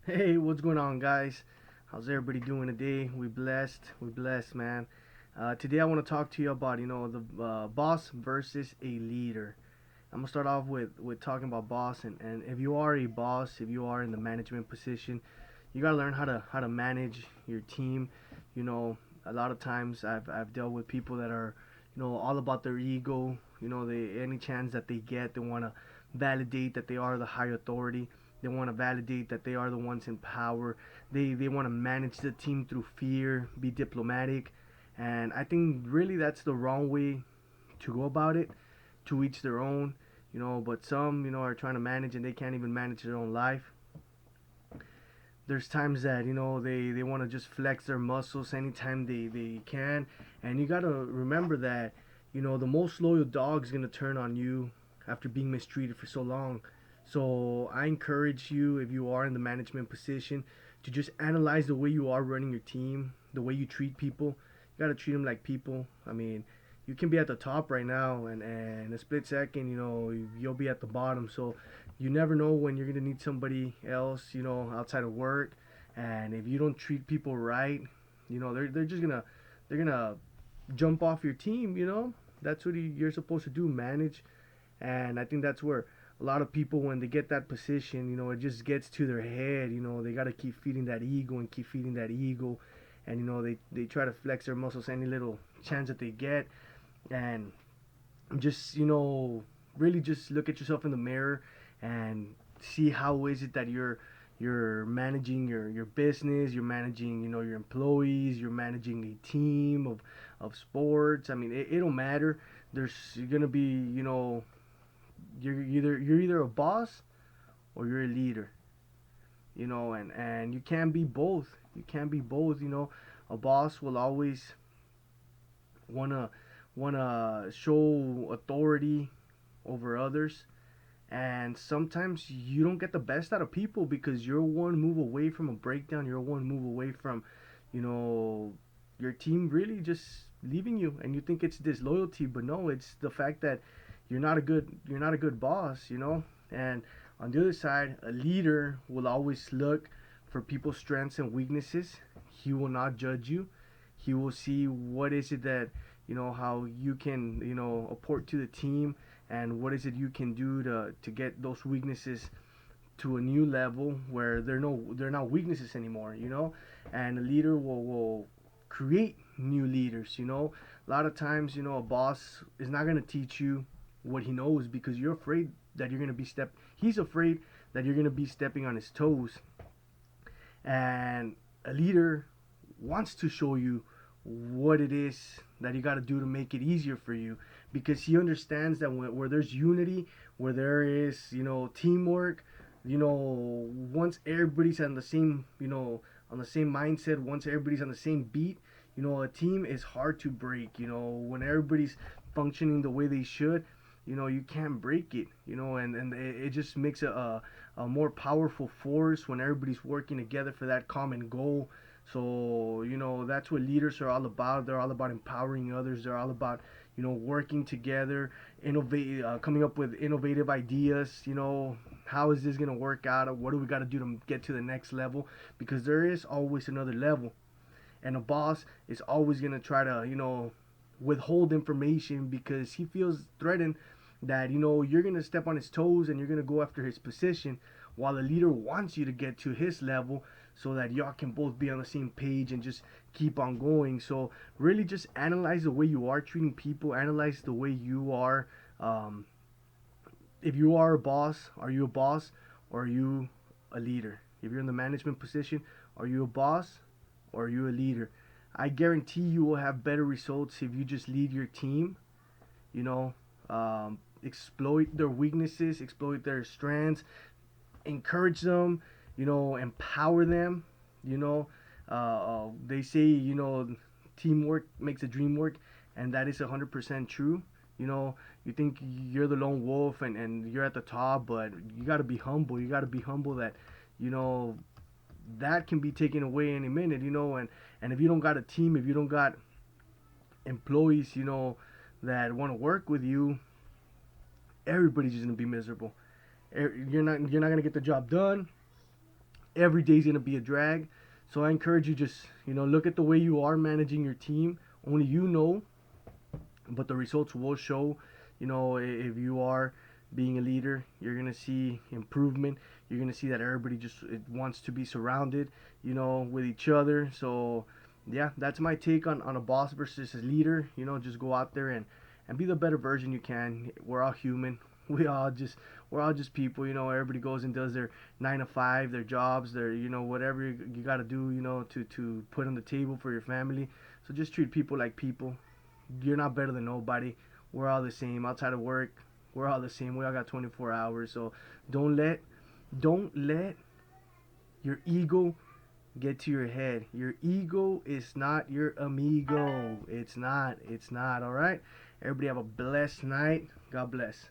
Hey, what's going on, guys? How's everybody doing today? We blessed, man. Today I want to talk to you about, the boss versus a leader. I'm gonna start off with talking about boss, and if you are a boss, if you are in the management position, you gotta learn how to manage your team. You know, a lot of times I've dealt with people that are, all about their ego. They any chance that they get, they wanna validate that they are the high authority. They want to validate that they are the ones in power. They want to manage the team through fear, be diplomatic, and I think really that's the wrong way to go about it. To each their own, but some are trying to manage and they can't even manage their own life. There's times that they want to just flex their muscles anytime they can, and you got to remember that the most loyal dog is going to turn on you after being mistreated for so long. So I encourage you, if you are in the management position, to just analyze the way you are running your team, the way you treat people. You got to treat them like people. I mean, you can be at the top right now, and in a split second, you'll be at the bottom. So you never know when you're gonna need somebody else, outside of work. And if you don't treat people right, they're just gonna jump off your team. That's what you're supposed to do, manage. And I think that's where a lot of people, when they get that position, it just gets to their head. They gotta keep feeding that ego and keep feeding that ego, and they try to flex their muscles any little chance that they get, and just really just look at yourself in the mirror and see how is it that you're managing your business, you're managing your employees, you're managing a team of sports. I mean, it don't matter. There's gonna be you're either a boss or you're a leader, and you can't be both. You can't be both. A boss will always wanna show authority over others, and sometimes you don't get the best out of people because you're one move away from a breakdown. You're one move away from you know your team really just leaving you, and you think it's disloyalty, but no, it's the fact that you're not a good boss. And on the other side, a leader will always look for people's strengths and weaknesses. He will not judge you. He will see what is it that how you can apport to the team, and what is it you can do to get those weaknesses to a new level where they're not weaknesses anymore. And a leader will create new leaders. A lot of times a boss is not going to teach you what he knows because you're afraid that you're going to be he's afraid that you're going to be stepping on his toes. And a leader wants to show you what it is that you got to do to make it easier for you, because he understands that where there's unity, where there is teamwork, once everybody's on the same mindset, once everybody's on the same beat, a team is hard to break. When everybody's functioning the way they should, you can't break it. And it just makes a more powerful force when everybody's working together for that common goal. So that's what leaders are all about. They're all about empowering others. They're all about working together, innovate, coming up with innovative ideas. How is this gonna work out? What do we got to do to get to the next level? Because there is always another level, and a boss is always gonna try to withhold information because he feels threatened that you're gonna step on his toes and you're gonna go after his position, while the leader wants you to get to his level so that y'all can both be on the same page and just keep on going. So really just analyze the way you are treating people, analyze the way you are. If you are a boss, are you a boss or are you a leader? If you're in the management position, are you a boss or are you a leader? I guarantee you will have better results if you just lead your team, you know, exploit their weaknesses, exploit their strengths, encourage them, empower them. You know, they say teamwork makes a dream work, and that is 100% true. You think you're the lone wolf and you're at the top, but you got to be humble. You got to be humble that you know that can be taken away any minute. And if you don't got a team, if you don't got employees, that want to work with you, everybody's just gonna be miserable. You're not gonna get the job done. every day's gonna be a drag. So I encourage you, just look at the way you are managing your team. Only you know, but the results will show. If you are being a leader, you're gonna see improvement. You're gonna see that everybody just wants to be surrounded, with each other. So yeah, that's my take on a boss versus a leader. Just go out there and be the better version you can. We're all human. We're all just people. Everybody goes and does their 9 to 5, their jobs, their whatever you got to do, to put on the table for your family. So just treat people like people. You're not better than nobody. We're all the same. Outside of work, we're all the same. We all got 24 hours. So don't let don't let your ego get to your head. Your ego is not your amigo. It's not. All right. Everybody have a blessed night. God bless.